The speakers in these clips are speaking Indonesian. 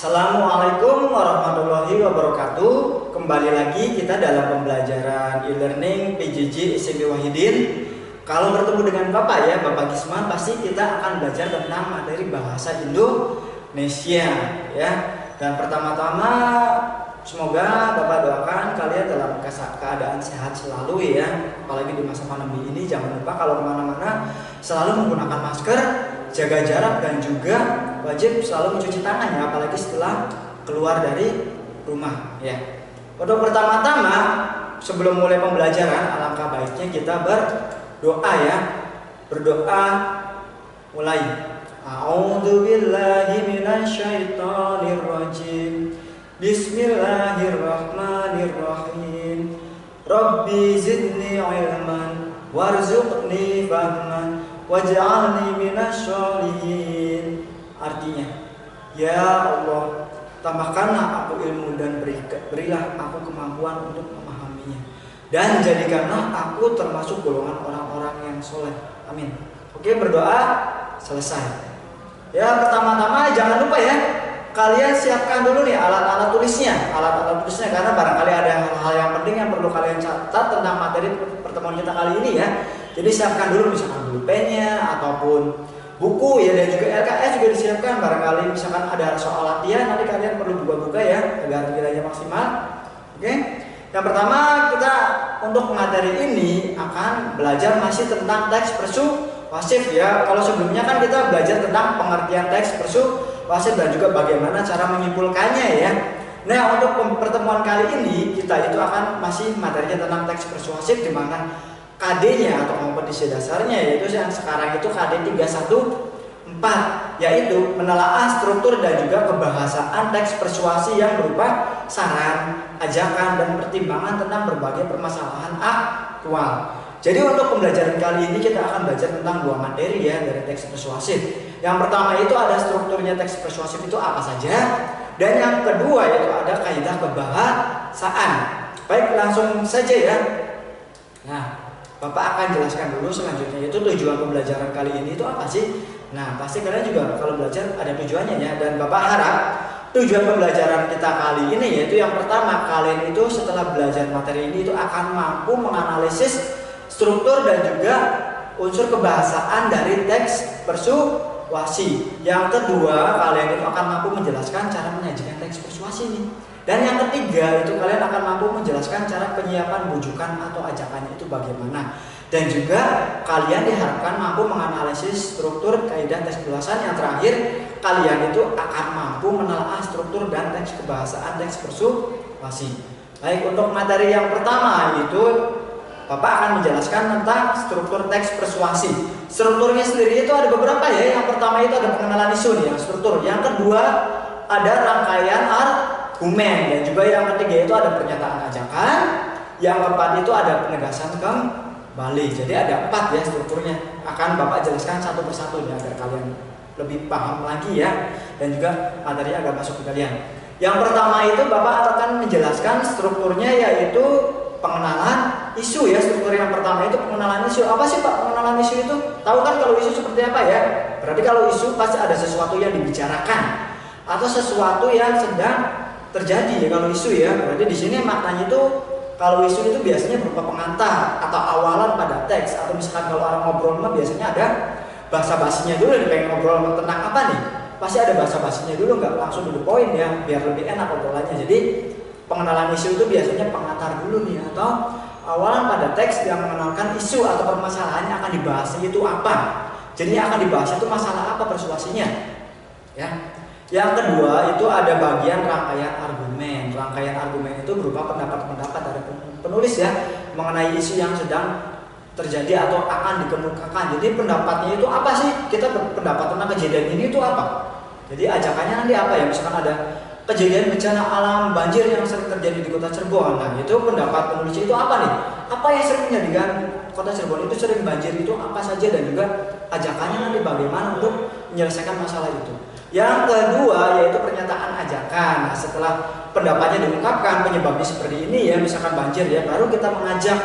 Assalamualaikum warahmatullahi wabarakatuh. Kembali lagi kita dalam pembelajaran e-learning PJJ SMP Wahidin. Kalau bertemu dengan Bapak ya, Bapak Gisman, pasti kita akan belajar tentang materi bahasa Indonesia ya. Dan pertama-tama semoga Bapak doakan kalian dalam keadaan sehat selalu ya. Apalagi di masa pandemi ini, jangan lupa kalau kemana-mana selalu menggunakan masker, jaga jarak, dan juga wajib selalu mencuci tangan ya, apalagi setelah keluar dari rumah ya. Untuk pertama-tama sebelum mulai pembelajaran, alangkah baiknya kita berdoa ya. Berdoa mulai. A'udzubillahi minasyaitonirrajim. Bismillahirrahmanirrahim. Rabbi zidni ilman warzuqni fahman waj'alni minasyolihin. Artinya, ya Allah, tambahkanlah aku ilmu dan berilah aku kemampuan untuk memahaminya, dan jadikanlah aku termasuk golongan orang-orang yang soleh. Amin. Oke, berdoa selesai. Ya, pertama-tama jangan lupa ya, kalian siapkan dulu nih alat-alat tulisnya, karena barangkali ada hal-hal yang penting yang perlu kalian catat tentang materi pertemuan kita kali ini ya. Jadi siapkan dulu misalkan pulpennya ataupun buku ya, dan juga LKS juga disiapkan. Barangkali misalkan ada soal latihan, nanti kalian perlu buka-buka ya agar nilainya maksimal. Oke. Yang pertama, kita untuk materi ini akan belajar masih tentang teks persuasif ya. Kalau sebelumnya kan kita belajar tentang pengertian teks persuasif dan juga bagaimana cara menyimpulkannya ya. Nah, untuk pertemuan kali ini kita itu akan masih materinya tentang teks persuasif, di mana KD-nya atau kompetisi dasarnya yaitu yang sekarang itu KD 314, yaitu menelaah struktur dan juga kebahasaan teks persuasi yang berupa saran, ajakan, dan pertimbangan tentang berbagai permasalahan aktual. Jadi untuk pembelajaran kali ini kita akan belajar tentang dua materi ya dari teks persuasif. Yang pertama itu ada strukturnya teks persuasif itu apa saja, dan yang kedua itu ada kaidah kebahasaan. Baik, langsung saja ya. Nah, Bapak akan jelaskan dulu selanjutnya itu tujuan pembelajaran kali ini itu apa sih? Nah, pasti kalian juga kalau belajar ada tujuannya ya, dan Bapak harap tujuan pembelajaran kita kali ini yaitu yang pertama, kalian itu setelah belajar materi ini itu akan mampu menganalisis struktur dan juga unsur kebahasaan dari teks persuasi. Yang kedua, kalian itu akan mampu menjelaskan cara menyajikan teks persuasi ini. Dan yang ketiga itu kalian akan mampu menjelaskan cara penyiapan bujukan atau ajakannya itu bagaimana. Dan juga kalian diharapkan mampu menganalisis struktur kaidah teks persuasan. Yang terakhir, kalian itu akan mampu menelaah struktur dan teks kebahasaan teks persuasi. Baik, untuk materi yang pertama itu Bapak akan menjelaskan tentang struktur teks persuasi. Strukturnya sendiri itu ada beberapa ya. Yang pertama itu ada pengenalan isu nih, yang struktur. Yang kedua ada rangkaian argumen, dan juga yang ketiga itu ada pernyataan ajakan. Yang keempat itu ada penegasan kembali. Jadi ada 4 ya strukturnya. Akan Bapak jelaskan satu persatu ya agar kalian lebih paham lagi ya, dan juga materi agar masuk ke kalian. Yang pertama itu Bapak akan menjelaskan strukturnya yaitu pengenalan isu ya. Struktur yang pertama itu pengenalan isu. Apa sih Pak pengenalan isu itu? Tahu kan kalau isu seperti apa ya? Berarti kalau isu pasti ada sesuatu yang dibicarakan atau sesuatu yang sedang terjadi ya kalau isu ya. Berarti di sini maknanya itu kalau isu itu biasanya berupa pengantar atau awalan pada teks, atau misalkan kalau orang ngobrol mah biasanya ada basa-basinya dulu nih, pengen ngobrol tentang apa nih? Pasti ada basa-basinya dulu, nggak langsung dulu poin ya, biar lebih enak obrolannya. Jadi pengenalan isu itu biasanya pengantar dulu nih, atau awalan pada teks yang mengenalkan isu atau permasalahan yang akan dibahas itu apa. Jadi yang akan dibahas itu masalah apa persuasinya ya. Yang kedua itu ada bagian rangkaian argumen. Rangkaian argumen itu berupa pendapat-pendapat dari penulis ya mengenai isu yang sedang terjadi atau akan dikemukakan. Jadi pendapatnya itu apa sih? Kita berpendapat tentang kejadian ini itu apa? Jadi ajakannya nanti apa ya? Misalkan ada kejadian bencana alam banjir yang sering terjadi di kota Cirebon. Nah, itu pendapat penulis itu apa nih? Apa yang sering menjadikan kota Cirebon itu sering banjir itu apa saja, dan juga ajakannya nanti bagaimana untuk menyelesaikan masalah itu. Yang kedua yaitu pernyataan ajakan. Nah, setelah pendapatnya diungkapkan penyebabnya seperti ini ya, misalkan banjir ya, baru kita mengajak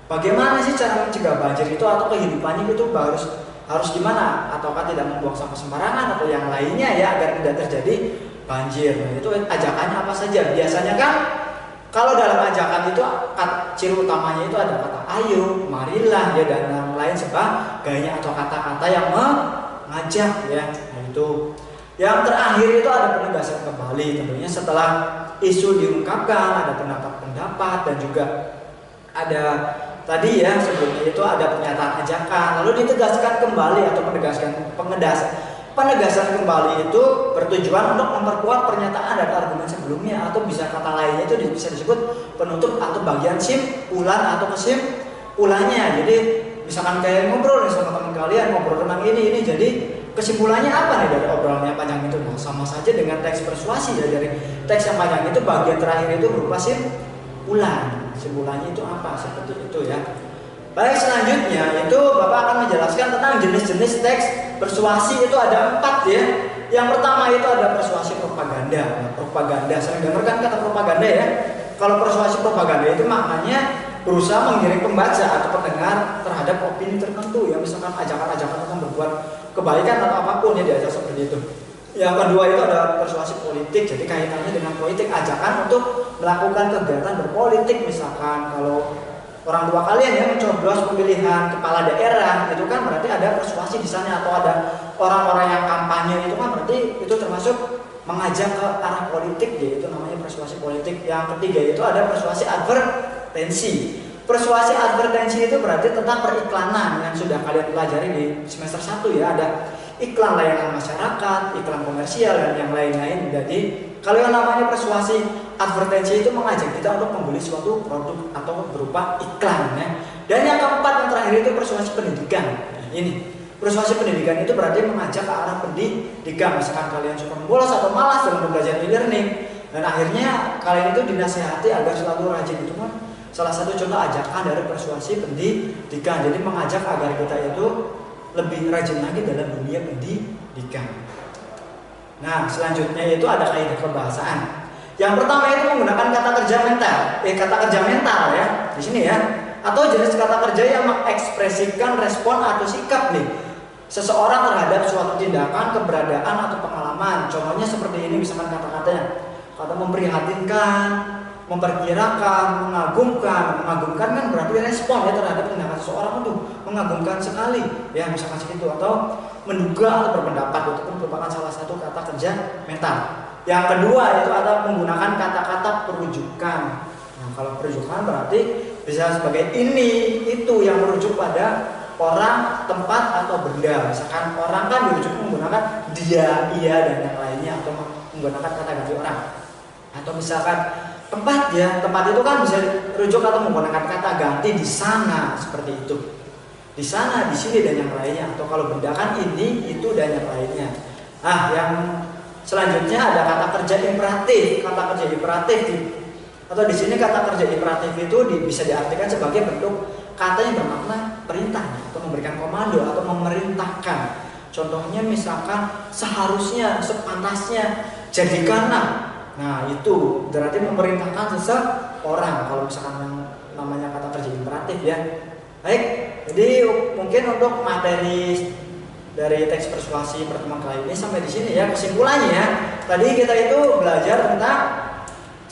bagaimana sih cara mencegah banjir itu, atau kehidupannya itu harus gimana, ataukah tidak membuang sampah sembarangan atau yang lainnya ya agar tidak terjadi banjir. Nah, itu ajakannya apa saja? Biasanya kan kalau dalam ajakan itu ciri utamanya itu ada kata ayo, marilah, ya, dan yang lain sebagainya atau kata-kata yang mengajak, ya. Nah, itu. Yang terakhir itu ada penegasan kembali, tentunya setelah isu diungkapkan ada pendapat-pendapat dan juga ada tadi, ya, sebelumnya itu ada pernyataan ajakan lalu ditegaskan kembali atau penegasan kembali itu bertujuan untuk memperkuat pernyataan dan argumen sebelumnya, atau bisa kata lainnya itu bisa disebut penutup atau bagian simpulan atau kesimpulannya. Jadi misalkan kayak ngobrol nih sama teman kalian, ngobrol tentang ini, jadi kesimpulannya apa nih dari obrolan yang panjang itu? Nah, sama saja dengan teks persuasi, ya. Dari teks yang panjang itu bagian terakhir itu berupa simpulan. Simpulannya itu apa? Seperti itu, ya. Baik, selanjutnya itu Bapak akan menjelaskan tentang jenis-jenis teks persuasi. Itu ada 4, ya. Yang pertama itu ada persuasi propaganda. Nah, propaganda, sering dengarkan kata propaganda, ya. Kalau persuasi propaganda itu maknanya berusaha menggiring pembaca atau pendengar terhadap opini tertentu, ya, misalkan ajakan-ajakan untuk berbuat kebaikan atau apapun, ya, diajak seperti itu. Yang kedua itu ada persuasi politik, jadi kaitannya dengan politik, ajakan untuk melakukan kegiatan berpolitik, misalkan kalau orang tua kalian, ya, mencoblos pemilihan kepala daerah, itu kan berarti ada persuasi di sana, atau ada orang-orang yang kampanye, itu kan berarti itu termasuk mengajak ke arah politik, ya, itu namanya persuasi politik. Yang ketiga itu ada persuasi advertensi. Persuasi advertensi itu berarti tentang periklanan yang sudah kalian pelajari di semester 1, ya. Ada iklan layanan masyarakat, iklan komersial, dan yang lain-lain. Jadi kalau yang namanya persuasi advertensi itu mengajak kita untuk membeli suatu produk atau berupa iklan, ya. Dan yang keempat, yang terakhir itu persuasi pendidikan. Nah, ini persuasi pendidikan itu berarti mengajak ke arah pendidikan. Misalkan kalian suka bolos atau malas dalam belajar e-learning, dan akhirnya kalian itu dinasihati agar selalu rajin. Itu kan salah satu contoh ajakan dari persuasi pendidikan. Jadi mengajak agar kita itu lebih rajin lagi dalam dunia pendidikan. Nah, selanjutnya itu ada kaidah kebahasaan. Yang pertama itu menggunakan kata kerja mental, ya, di sini, ya, atau jenis kata kerja yang mengekspresikan respon atau sikap nih seseorang terhadap suatu tindakan, keberadaan atau pengalaman. Contohnya seperti ini, misalkan kata-katanya, kata memprihatinkan, memperkirakan, mengagumkan. Mengagumkan kan berarti respon, ya, terhadap tindakan seseorang itu mengagumkan sekali, ya, misalkan segitu. Atau menduga atau berpendapat, itu pun merupakan salah satu kata kerja mental. Yang kedua itu ada menggunakan kata-kata perujukan. Nah, kalau perujukan berarti bisa sebagai ini, itu yang merujuk pada orang, tempat, atau benda. Misalkan orang kan dirujuk menggunakan dia, ia, dan yang lainnya, atau menggunakan kata ganti orang. Atau misalkan tempat, ya, tempat itu kan bisa dirujuk atau menggunakan kata ganti di sana, seperti itu. Di sana, di sini, dan yang lainnya. Atau kalau benda kan ini, itu, dan yang lainnya. Nah, yang selanjutnya ada kata kerja imperatif. Kata kerja imperatif atau di sini kata kerja imperatif itu bisa diartikan sebagai bentuk kata yang bermakna perintah atau memberikan komando atau memerintahkan. Contohnya misalkan seharusnya, sepantasnya, jadikanlah. Nah, itu berarti memerintahkan seseorang kalau misalkan yang namanya kata kerja imperatif, ya. Baik, jadi mungkin untuk materi dari teks persuasi pertemuan kali ini sampai di sini, ya. Kesimpulannya, ya, tadi kita itu belajar tentang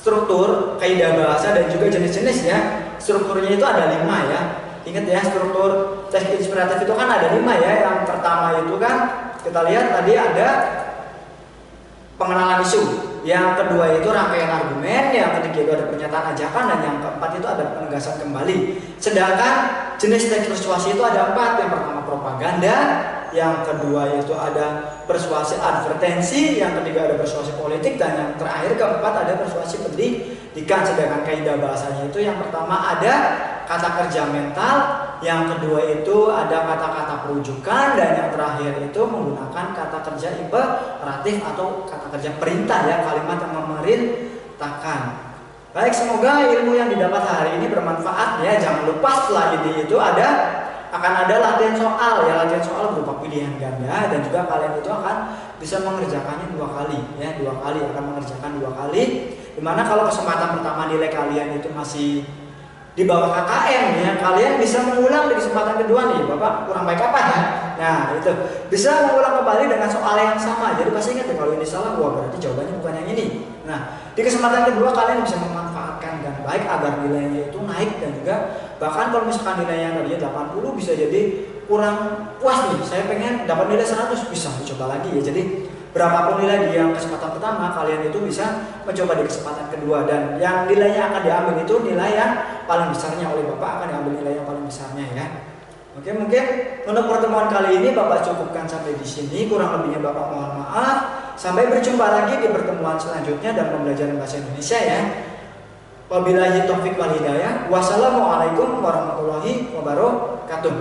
struktur, kaidah bahasa, dan juga jenis-jenis, ya. Strukturnya itu ada 5, ya. Ingat, ya, struktur teks inspiratif itu kan ada 5, ya. Yang pertama itu kan kita lihat tadi ada pengenalan isu. Yang kedua itu rangkaian argumen, yang ketiga itu ada pernyataan ajakan, dan yang keempat itu ada penegasan kembali. Sedangkan jenis teks persuasi itu ada 4. Yang pertama propaganda, yang kedua itu ada persuasi advertensi, yang ketiga ada persuasi politik, dan yang terakhir keempat ada persuasi pendidikan. Sedangkan kaidah bahasanya itu yang pertama ada kata kerja mental, yang kedua itu ada kata-kata perujukan, dan yang terakhir itu menggunakan kata kerja imperatif atau kata kerja perintah, ya, kalimat yang memerintahkan. Baik, semoga ilmu yang didapat hari ini bermanfaat, ya. Jangan lupa setelah ini itu akan ada latihan soal, ya. Latihan soal berupa pilihan ganda, dan juga kalian itu akan bisa mengerjakannya 2 kali, ya. 2 kali akan mengerjakan 2 kali. Dimana kalau kesempatan pertama nilai kalian itu masih di bawah KKM ya, kalian bisa mengulang di kesempatan kedua nih. Bapak kurang baik apa ya? Nah itu bisa mengulang kembali dengan soal yang sama. Jadi pasti ingat ya, kalau ini salah, wah berarti jawabannya bukan yang ini. Nah di kesempatan kedua kalian bisa memanfaatkan dan baik agar nilainya itu naik, dan juga bahkan kalau misalkan nilainya tadinya 80 bisa jadi kurang puas nih, saya pengen dapat nilai 100, bisa dicoba lagi ya. Jadi berapapun nilai di yang kesempatan pertama, kalian itu bisa mencoba di kesempatan kedua, dan yang nilainya akan diambil itu nilai yang paling besarnya. Oleh Bapak akan diambil nilai yang paling besarnya ya. Oke, mungkin untuk pertemuan kali ini Bapak cukupkan sampai di sini. Kurang lebihnya Bapak mohon maaf. Sampai berjumpa lagi di pertemuan selanjutnya dan pembelajaran bahasa Indonesia ya. Wabillahi taufiq wal hidayah. Wassalamualaikum warahmatullahi wabarakatuh.